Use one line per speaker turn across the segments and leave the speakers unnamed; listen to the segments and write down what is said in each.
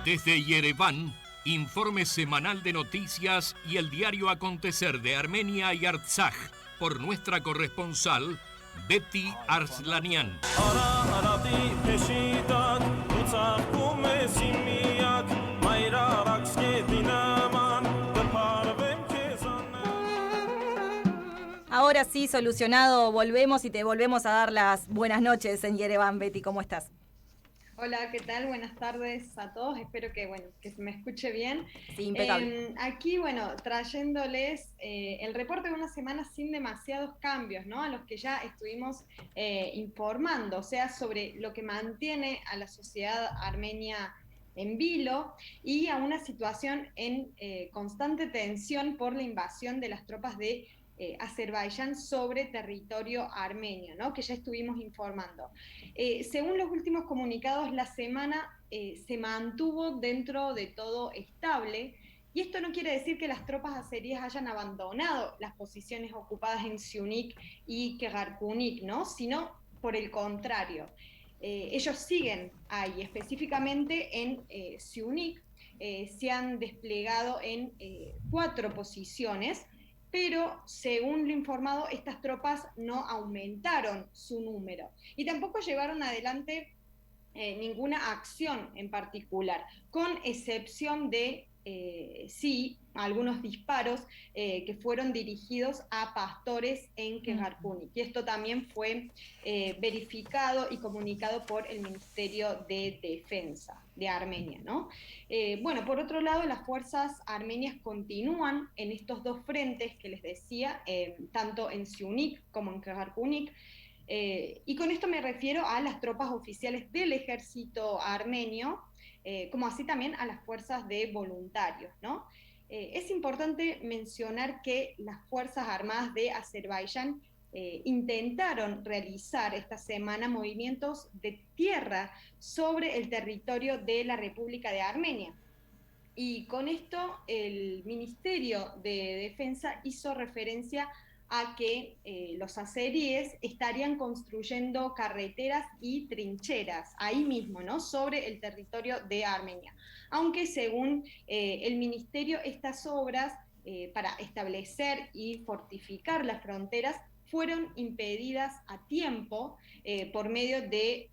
Desde Yereván, informe semanal de noticias y el diario acontecer de Armenia y Artsaj por nuestra corresponsal Betty Arslanian.
Ahora sí, solucionado, volvemos y te volvemos a dar las buenas noches en Yereván. Betty, ¿cómo estás?
Hola, ¿qué tal? Buenas tardes a todos. Espero que se me escuche bien.
Sí, impecable.
Aquí, trayéndoles el reporte de una semana sin demasiados cambios, ¿no? A los que ya estuvimos informando, o sea, sobre lo que mantiene a la sociedad armenia en vilo y a una situación en constante tensión por la invasión de las tropas de Azerbaiyán sobre territorio armenio, ¿no? Que ya estuvimos informando. Según los últimos comunicados, la semana se mantuvo dentro de todo estable, y esto no quiere decir que las tropas azeríes hayan abandonado las posiciones ocupadas en Syunik y Kegarkunik, ¿no? Sino por el contrario. Ellos siguen ahí, específicamente en Syunik, se han desplegado en 4 posiciones, pero según lo informado, estas tropas no aumentaron su número y tampoco llevaron adelante ninguna acción en particular, con excepción de, sí, algunos disparos que fueron dirigidos a pastores en Kegarkunik. Y esto también fue verificado y comunicado por el Ministerio de Defensa de Armenia, ¿no? Por otro lado, las fuerzas armenias continúan en estos 2 frentes que les decía, tanto en Syunik como en Kegarkunik. Y con esto me refiero a las tropas oficiales del ejército armenio, como así también a las fuerzas de voluntarios, ¿no? Es importante mencionar que las Fuerzas Armadas de Azerbaiyán intentaron realizar esta semana movimientos de tierra sobre el territorio de la República de Armenia. Y con esto el Ministerio de Defensa hizo referencia a que los azeríes estarían construyendo carreteras y trincheras ahí mismo, ¿no? Sobre el territorio de Armenia. Aunque según el ministerio, estas obras para establecer y fortificar las fronteras fueron impedidas a tiempo por medio de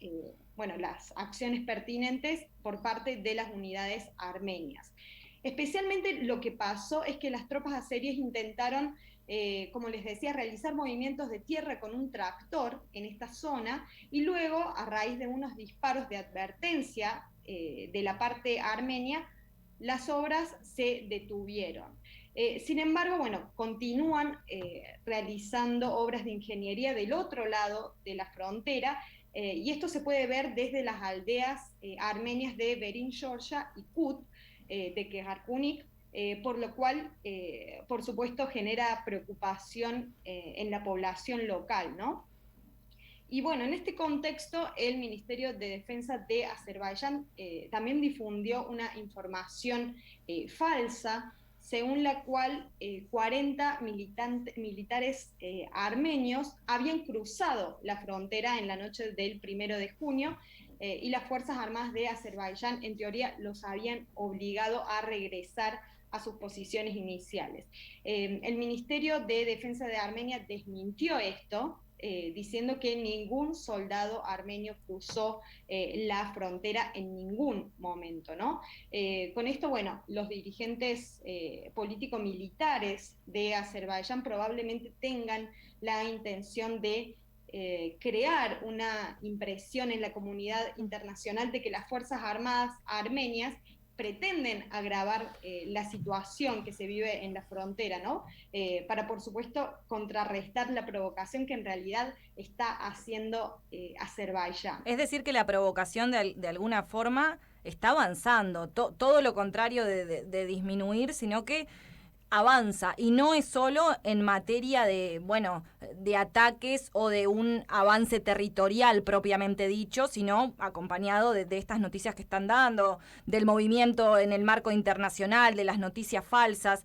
las acciones pertinentes por parte de las unidades armenias. Especialmente lo que pasó es que las tropas azeríes intentaron, como les decía, realizar movimientos de tierra con un tractor en esta zona, y luego, a raíz de unos disparos de advertencia de la parte armenia, las obras se detuvieron. Sin embargo, continúan realizando obras de ingeniería del otro lado de la frontera, y esto se puede ver desde las aldeas armenias de Berin Georgia y Kut, de Kegarkunik, por lo cual, por supuesto, genera preocupación en la población local, ¿no? Y en este contexto, el Ministerio de Defensa de Azerbaiyán también difundió una información falsa, según la cual 40 militares armenios habían cruzado la frontera en la noche del 1 de junio, y las Fuerzas Armadas de Azerbaiyán, en teoría, los habían obligado a regresar a sus posiciones iniciales. El Ministerio de Defensa de Armenia desmintió esto, diciendo que ningún soldado armenio cruzó la frontera en ningún momento, ¿no? Con esto, los dirigentes político-militares de Azerbaiyán probablemente tengan la intención de crear una impresión en la comunidad internacional de que las Fuerzas Armadas armenias pretenden agravar la situación que se vive en la frontera, ¿no? Para, por supuesto, contrarrestar la provocación que en realidad está haciendo Azerbaiyán.
Es decir, que la provocación de alguna forma está avanzando, todo lo contrario de disminuir, sino que avanza, y no es solo en materia de ataques o de un avance territorial propiamente dicho, sino acompañado de estas noticias que están dando, del movimiento en el marco internacional, de las noticias falsas.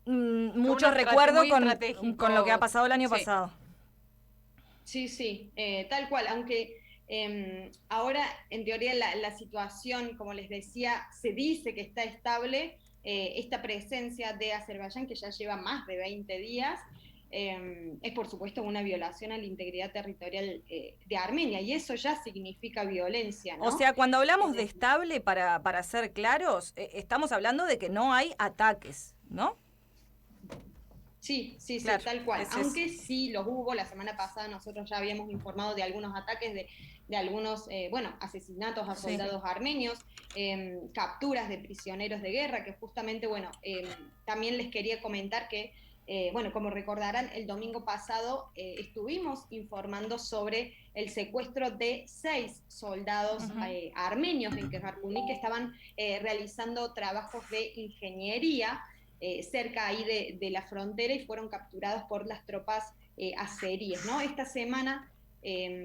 Mucho recuerdo con lo que ha pasado el año pasado.
Sí, tal cual, aunque Ahora, en teoría, la situación, como les decía, se dice que está estable. Esta presencia de Azerbaiyán, que ya lleva más de 20 días, es por supuesto una violación a la integridad territorial de Armenia, y eso ya significa violencia,
O
¿no?
sea, cuando hablamos de estable, para ser claros, estamos hablando de que no hay ataques, ¿no?
Sí, sí, sí,
Claro,
tal cual.
ese es.
Aunque sí los hubo, la semana pasada nosotros ya habíamos informado de algunos ataques, de algunos, bueno, asesinatos a
Sí.
soldados armenios, capturas de prisioneros de guerra, que justamente, bueno, también les quería comentar que, bueno, como recordarán, el domingo pasado estuvimos informando sobre el secuestro de 6 soldados armenios en Kejarkunik que estaban realizando trabajos de ingeniería cerca ahí de la frontera y fueron capturados por las tropas azeríes, ¿no? Esta semana,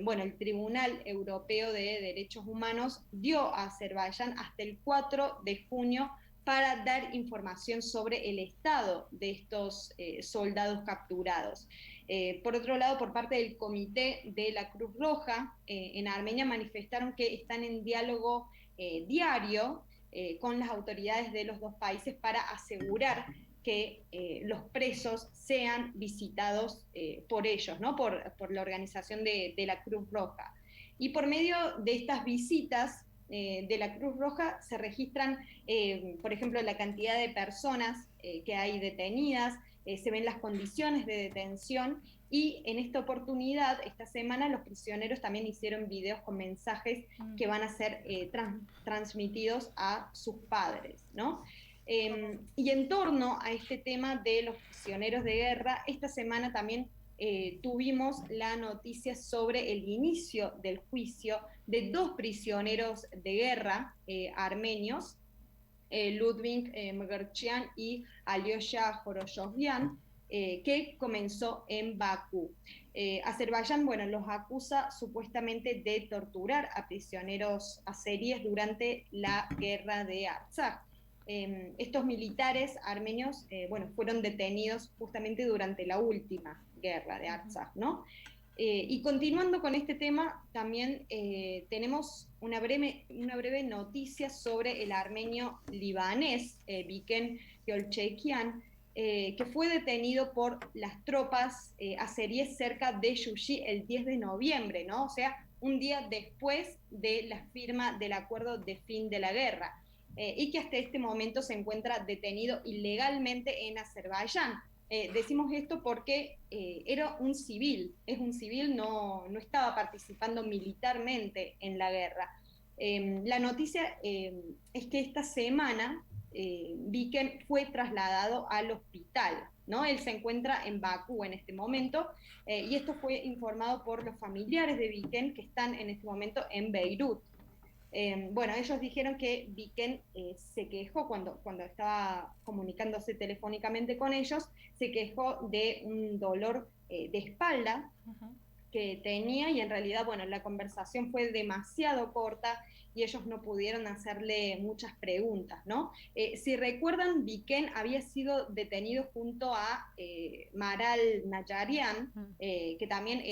bueno, el Tribunal Europeo de Derechos Humanos dio a Azerbaiyán hasta el 4 de junio para dar información sobre el estado de estos soldados capturados. Por otro lado, por parte del Comité de la Cruz Roja, en Armenia manifestaron que están en diálogo diario con las autoridades de los dos países para asegurar que los presos sean visitados por ellos, ¿no? por la organización de la Cruz Roja. Y por medio de estas visitas de la Cruz Roja se registran, por ejemplo, la cantidad de personas que hay detenidas, se ven las condiciones de detención y en esta oportunidad, esta semana, los prisioneros también hicieron videos con mensajes que van a ser transmitidos a sus padres, ¿no? Y en torno a este tema de los prisioneros de guerra, esta semana también tuvimos la noticia sobre el inicio del juicio de 2 prisioneros de guerra armenios, Ludwig Mgerchian y Alyosha Horoshovyan, que comenzó en Bakú. Azerbaiyán, bueno, los acusa supuestamente de torturar a prisioneros azeríes durante la guerra de Artsaj. Estos militares armenios, bueno, fueron detenidos justamente durante la última guerra de Artsaj, ¿no? Y continuando con este tema, también tenemos una breve noticia sobre el armenio libanés, Biken Yolchekian, que fue detenido por las tropas azeríes cerca de Yushi el 10 de noviembre, ¿no? O sea, un día después de la firma del acuerdo de fin de la guerra, y que hasta este momento se encuentra detenido ilegalmente en Azerbaiyán. Decimos esto porque era un civil, es un civil, no estaba participando militarmente en la guerra. La noticia es que esta semana Biken fue trasladado al hospital, ¿no? Él se encuentra en Bakú en este momento y esto fue informado por los familiares de Biken que están en este momento en Beirut. Bueno, ellos dijeron que Biken se quejó cuando estaba comunicándose telefónicamente con ellos, se quejó de un dolor de espalda que tenía y en realidad, bueno, la conversación fue demasiado corta y ellos no pudieron hacerle muchas preguntas, ¿no? Si recuerdan, Biken había sido detenido junto a Maral Nayarian, que también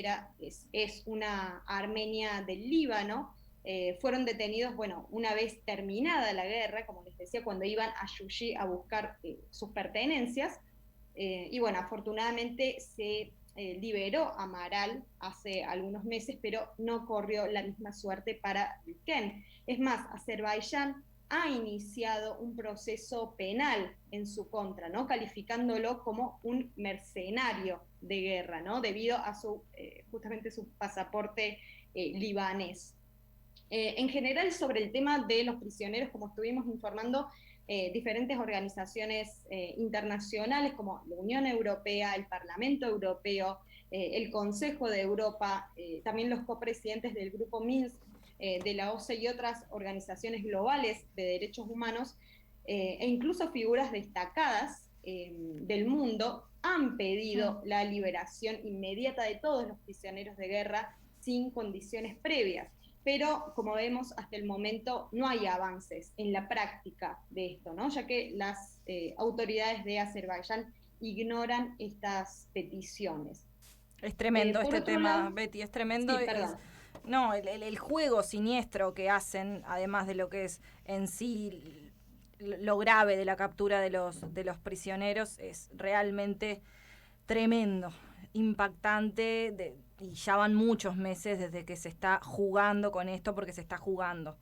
es una armenia del Líbano. Fueron detenidos, bueno, una vez terminada la guerra, como les decía, cuando iban a Yushi a buscar sus pertenencias. Y bueno, afortunadamente se liberó a Amaral hace algunos meses, pero no corrió la misma suerte para Biken. Es más, Azerbaiyán ha iniciado un proceso penal en su contra, ¿no? Calificándolo como un mercenario de guerra, ¿no? Debido a justamente su pasaporte libanés. En general, sobre el tema de los prisioneros, como estuvimos informando, diferentes organizaciones internacionales como la Unión Europea, el Parlamento Europeo, el Consejo de Europa, también los copresidentes del Grupo Minsk, de la OCE y otras organizaciones globales de derechos humanos, e incluso figuras destacadas del mundo, han pedido la liberación inmediata de todos los prisioneros de guerra sin condiciones previas. Pero como vemos hasta el momento no hay avances en la práctica de esto, ¿no? Ya que las autoridades de Azerbaiyán ignoran estas peticiones.
Es tremendo este tema,
lado,
Betty, es tremendo.
Sí, perdón.
No, el juego siniestro que hacen, además de lo que es en sí lo grave de la captura de los prisioneros, es realmente tremendo, impactante, y ya van muchos meses desde que se está jugando con esto, porque se está jugando.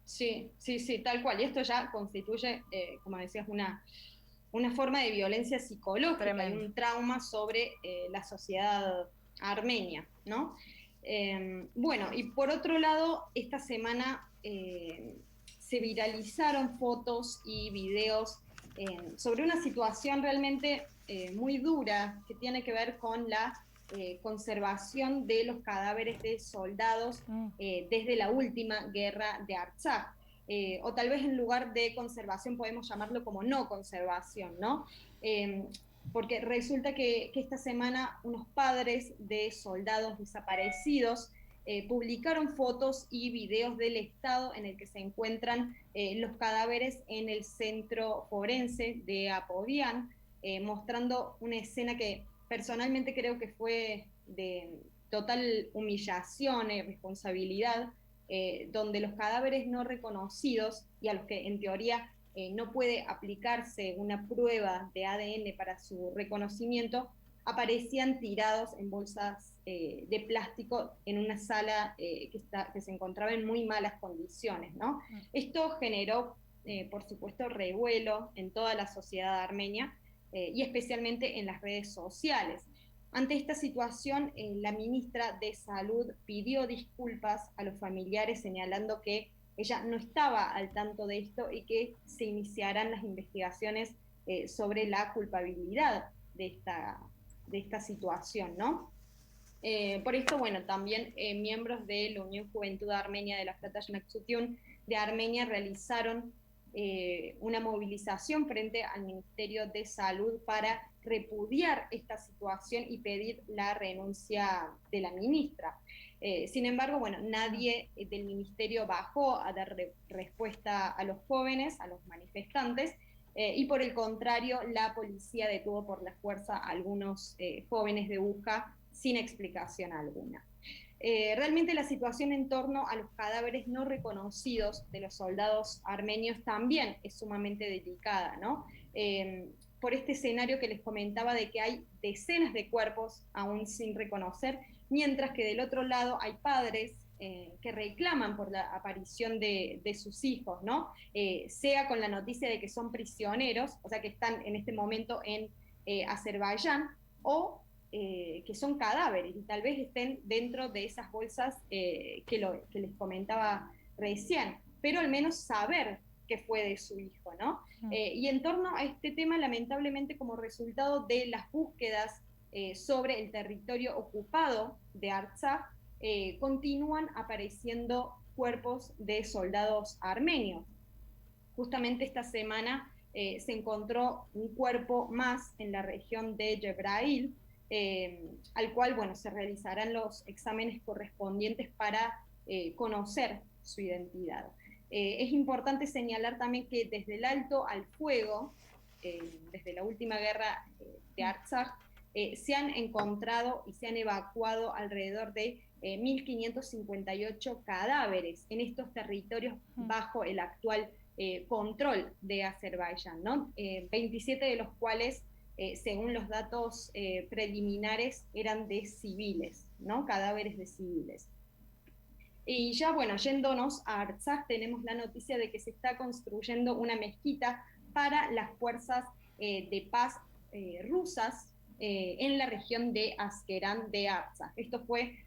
Sí, sí, sí, tal cual. Y esto ya constituye, como decías, una forma de violencia psicológica y
Tremendo.
un trauma sobre la sociedad armenia, ¿no? Bueno, y por otro lado, esta semana se viralizaron fotos y videos sobre una situación realmente muy dura que tiene que ver con la conservación de los cadáveres de soldados desde la última guerra de Artsaj. O tal vez en lugar de conservación podemos llamarlo como no conservación, ¿no? Eh, Porque resulta que esta semana unos padres de soldados desaparecidos publicaron fotos y videos del estado en el que se encuentran los cadáveres en el centro forense de Apodian, mostrando una escena que personalmente creo que fue de total humillación y responsabilidad, donde los cadáveres no reconocidos y a los que en teoría no puede aplicarse una prueba de ADN para su reconocimiento, aparecían tirados en bolsas de plástico en una sala que se encontraba en muy malas condiciones, ¿no? Esto generó, por supuesto, revuelo en toda la sociedad armenia y especialmente en las redes sociales. Ante esta situación, la ministra de Salud pidió disculpas a los familiares, señalando que ella no estaba al tanto de esto y que se iniciarán las investigaciones sobre la culpabilidad de esta situación, ¿no? Por esto, bueno, también miembros de la Unión Juventud Armenia de la Flata Yanaksutyun de Armenia realizaron una movilización frente al Ministerio de Salud para repudiar esta situación y pedir la renuncia de la ministra. Sin embargo, bueno, nadie del ministerio bajó a dar respuesta a los jóvenes, a los manifestantes, y por el contrario, la policía detuvo por la fuerza a algunos jóvenes de Buja sin explicación alguna. Realmente la situación en torno a los cadáveres no reconocidos de los soldados armenios también es sumamente delicada, ¿no? Por este escenario que les comentaba de que hay decenas de cuerpos aún sin reconocer, mientras que del otro lado hay padres que reclaman por la aparición de sus hijos, ¿no? Sea con la noticia de que son prisioneros, o sea que están en este momento en Azerbaiyán, o que son cadáveres y tal vez estén dentro de esas bolsas que les comentaba recién, pero al menos saber qué fue de su hijo, ¿no? Y en torno a este tema, lamentablemente, como resultado de las búsquedas sobre el territorio ocupado de Artsaj, continúan apareciendo cuerpos de soldados armenios. Justamente esta semana se encontró un cuerpo más en la región de Jebrail, al cual, bueno, se realizarán los exámenes correspondientes para conocer su identidad. Es importante señalar también que desde el alto al fuego, desde la última guerra de Artsaj, se han encontrado y se han evacuado alrededor de 1.558 cadáveres en estos territorios bajo el actual control de Azerbaiyán, ¿no? 27 de los cuales, según los datos preliminares, eran de civiles, ¿no? Cadáveres de civiles. Y ya, bueno, yéndonos a Artsaj, tenemos la noticia de que se está construyendo una mezquita para las fuerzas de paz rusas en la región de Askerán de Artsaj. Esto fue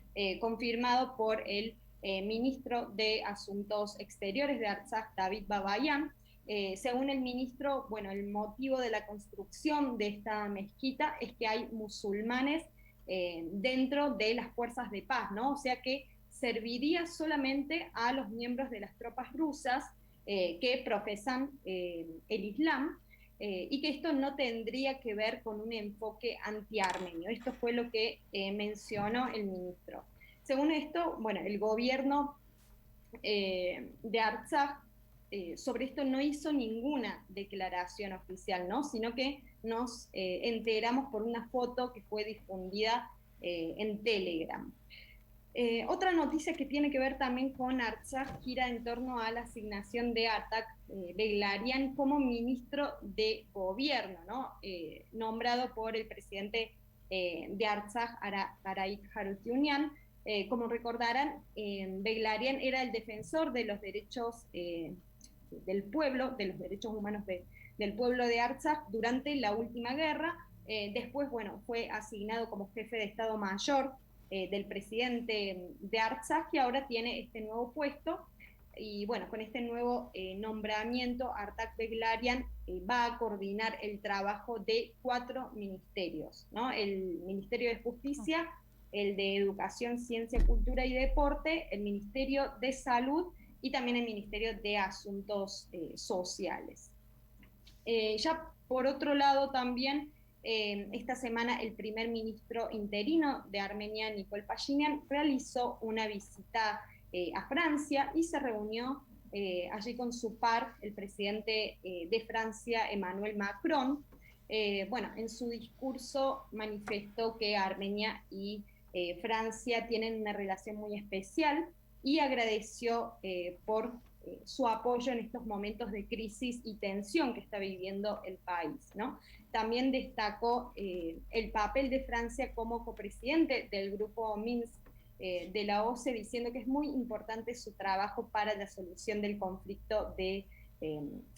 confirmado por el ministro de Asuntos Exteriores de Artsaj, David Babayan. Según el ministro, bueno, el motivo de la construcción de esta mezquita es que hay musulmanes dentro de las fuerzas de paz, ¿no? O sea que serviría solamente a los miembros de las tropas rusas que profesan el Islam, y que esto no tendría que ver con un enfoque anti-armenio. Esto fue lo que mencionó el ministro. Según esto, bueno, el gobierno de Artsaj sobre esto no hizo ninguna declaración oficial, ¿no? Sino que nos enteramos por una foto que fue difundida en Telegram. Otra noticia que tiene que ver también con Artsaj gira en torno a la asignación de Artak Beglarian como ministro de gobierno, ¿no? Nombrado por el presidente de Artsaj, Araik Harutyunyan. Como recordarán, Beglarian era el defensor de los derechos del pueblo, de los derechos humanos del pueblo de Artsaj durante la última guerra. Después, bueno, fue asignado como jefe de Estado Mayor del presidente de Artsaj, y ahora tiene este nuevo puesto. Y bueno, con este nuevo nombramiento, Artak Beglarian va a coordinar el trabajo de 4 ministerios, ¿no? El Ministerio de Justicia, el de Educación, Ciencia, Cultura y Deporte, el Ministerio de Salud y también el Ministerio de Asuntos Sociales. Ya por otro lado también, esta semana el primer ministro interino de Armenia, Nikol Pashinyan, realizó una visita a Francia y se reunió allí con su par, el presidente de Francia, Emmanuel Macron. Bueno, en su discurso manifestó que Armenia y Francia tienen una relación muy especial y agradeció por su apoyo en estos momentos de crisis y tensión que está viviendo el país, ¿no? También destacó el papel de Francia como copresidente del grupo Minsk de la OCE, diciendo que es muy importante su trabajo para la solución del conflicto de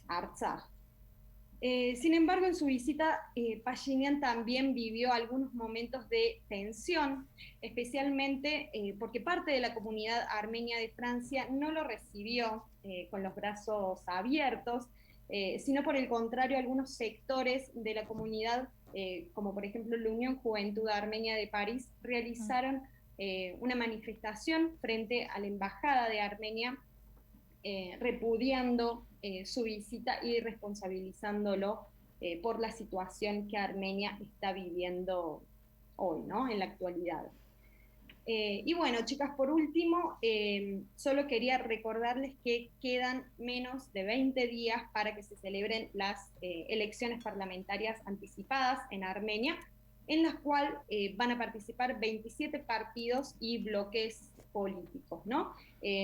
Artsaj. Sin embargo, en su visita, Pashinyan también vivió algunos momentos de tensión, especialmente porque parte de la comunidad armenia de Francia no lo recibió con los brazos abiertos, sino por el contrario, algunos sectores de la comunidad, como por ejemplo la Unión Juventud Armenia de París, realizaron una manifestación frente a la Embajada de Armenia, repudiando su visita y responsabilizándolo por la situación que Armenia está viviendo hoy, ¿no? En la actualidad. Y bueno, chicas, por último, solo quería recordarles que quedan menos de 20 días para que se celebren las elecciones parlamentarias anticipadas en Armenia, en las cuales van a participar 27 partidos y bloques políticos, ¿no?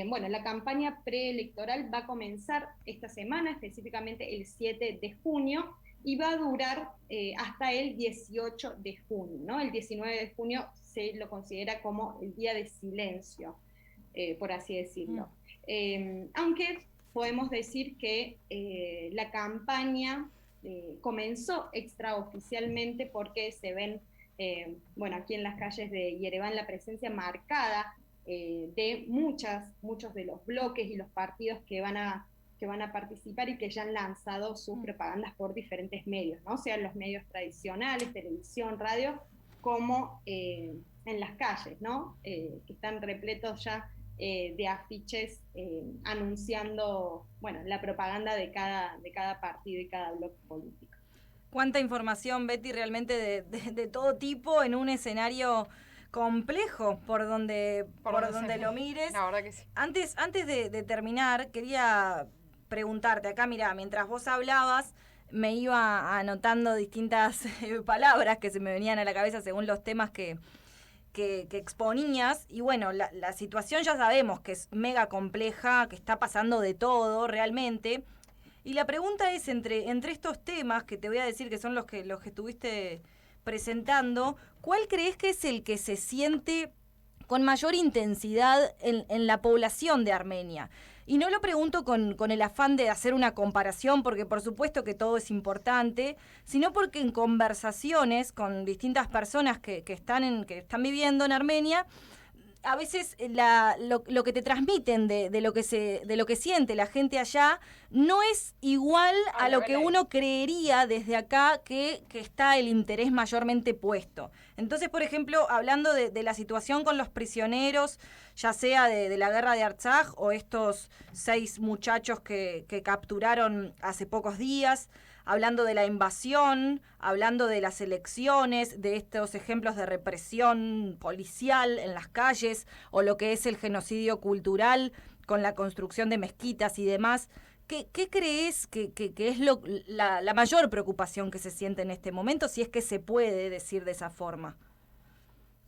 Bueno, la campaña preelectoral va a comenzar esta semana, específicamente el 7 de junio, y va a durar hasta el 18 de junio, ¿no? El 19 de junio se lo considera como el día de silencio, por así decirlo. Aunque podemos decir que la campaña comenzó extraoficialmente porque se ven, bueno, aquí en las calles de Yerevan la presencia marcada de muchos de los bloques y los partidos que van a participar y que ya han lanzado sus propagandas por diferentes medios, ¿no? Sean los medios tradicionales, televisión, radio, como en las calles, ¿no? Que están repletos ya de afiches anunciando, bueno, la propaganda de cada partido y cada bloque político.
Cuánta información, Betty, realmente de todo tipo en un escenario complejo por donde lo mires.
La verdad que sí.
Antes de terminar, quería preguntarte, acá mira, mientras vos hablabas, me iba anotando distintas palabras que se me venían a la cabeza según los temas que exponías, y bueno, la situación ya sabemos que es mega compleja, que está pasando de todo realmente, y la pregunta es, entre estos temas que te voy a decir que son los que estuviste presentando, ¿cuál crees que es el que se siente con mayor intensidad en la población de Armenia? Y no lo pregunto con el afán de hacer una comparación, porque por supuesto que todo es importante, sino porque en conversaciones con distintas personas que están viviendo en Armenia, a veces lo que te transmiten de lo que siente la gente allá no es igual a lo que uno creería desde acá que está el interés mayormente puesto. Entonces, por ejemplo, hablando de la situación con los prisioneros, ya sea de la guerra de Artsaj o estos 6 muchachos que capturaron hace pocos días, hablando de la invasión, hablando de las elecciones, de estos ejemplos de represión policial en las calles, o lo que es el genocidio cultural con la construcción de mezquitas y demás. ¿Qué crees que es la mayor preocupación que se siente en este momento, si es que se puede decir de esa forma?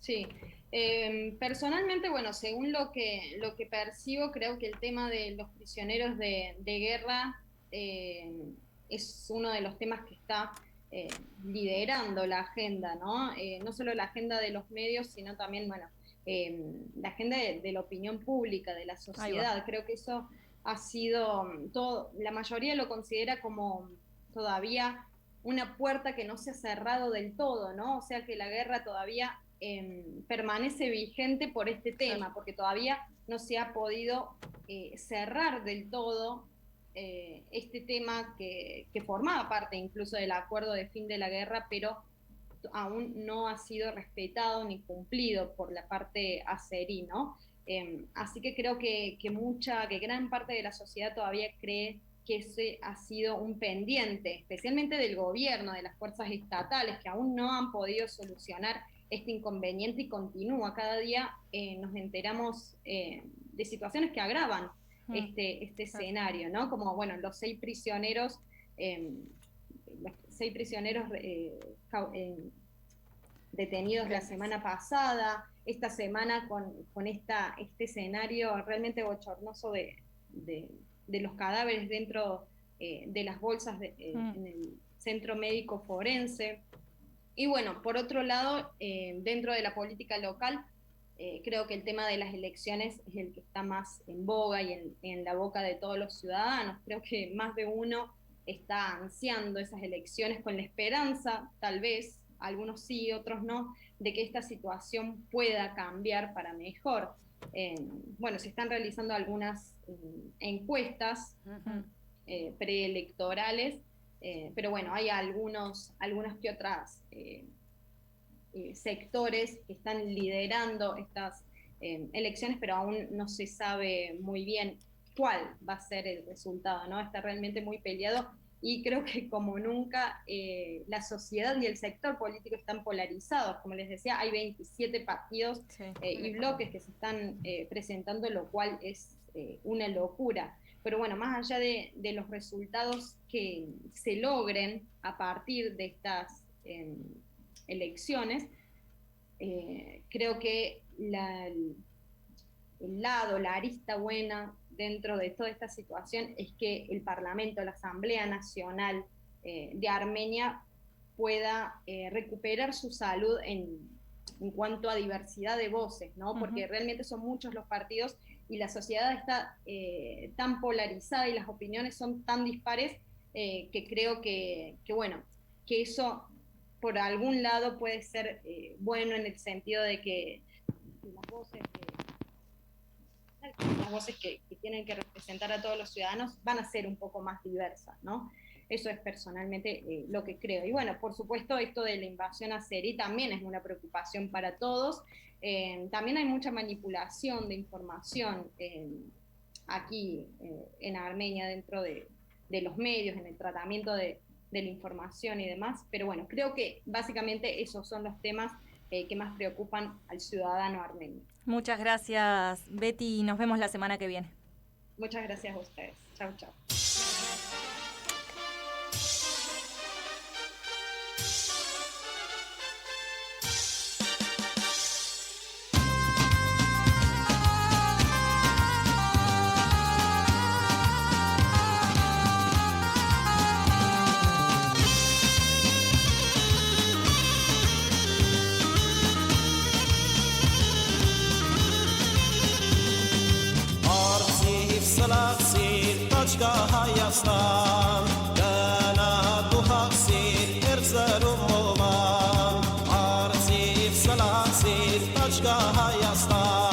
Sí, Personalmente, bueno, según lo que percibo, creo que el tema de los prisioneros de guerra es uno de los temas que está liderando la agenda, ¿no? No solo la agenda de los medios, sino también, bueno, la agenda de la opinión pública, de la sociedad. Creo que eso ha sido todo, la mayoría lo considera como todavía una puerta que no se ha cerrado del todo, ¿no? O sea que la guerra todavía permanece vigente por este tema, porque todavía no se ha podido cerrar del todo este tema que formaba parte incluso del acuerdo de fin de la guerra, pero aún no ha sido respetado ni cumplido por la parte azerí, ¿no? Así que creo que gran parte de la sociedad todavía cree que ese ha sido un pendiente, especialmente del gobierno, de las fuerzas estatales, que aún no han podido solucionar este inconveniente y continúa. Cada día nos enteramos de situaciones que agravan este escenario, ¿no? Como, bueno, los 6 prisioneros detenidos la semana pasada, esta semana con este escenario realmente bochornoso de los cadáveres dentro de las bolsas en el centro médico forense. Y bueno, por otro lado, dentro de la política local, creo que el tema de las elecciones es el que está más en boga y en la boca de todos los ciudadanos. Creo que más de uno está ansiando esas elecciones con la esperanza, tal vez, algunos sí, otros no, de que esta situación pueda cambiar para mejor. Bueno, se están realizando algunas encuestas preelectorales, pero bueno, hay algunas que otras sectores que están liderando estas elecciones, pero aún no se sabe muy bien cuál va a ser el resultado, ¿no? Está realmente muy peleado y creo que como nunca la sociedad y el sector político están polarizados. Como les decía, hay 27 partidos y bloques que se están presentando, lo cual es una locura. Pero bueno, más allá de los resultados que se logren a partir de estas elecciones, creo que la arista buena dentro de toda esta situación es que el Parlamento, la Asamblea Nacional de Armenia pueda recuperar su salud en cuanto a diversidad de voces, ¿no? Porque realmente son muchos los partidos y la sociedad está tan polarizada y las opiniones son tan dispares que creo que bueno, que eso por algún lado puede ser bueno en el sentido de que las voces que tienen que representar a todos los ciudadanos van a ser un poco más diversas, ¿no? Eso es personalmente lo que creo. Y bueno, por supuesto, esto de la invasión azerí también es una preocupación para todos. También hay mucha manipulación de información aquí en Armenia, dentro de los medios, en el tratamiento de la información y demás. Pero bueno, creo que básicamente esos son los temas que más preocupan al ciudadano armenio.
Muchas gracias, Betty. Nos vemos la semana que viene.
Muchas gracias a ustedes. Chau, chau.
Hayastan, Gana Duhasir, Erzurum Oman, Arsif Salasir, Tajga Hayastan.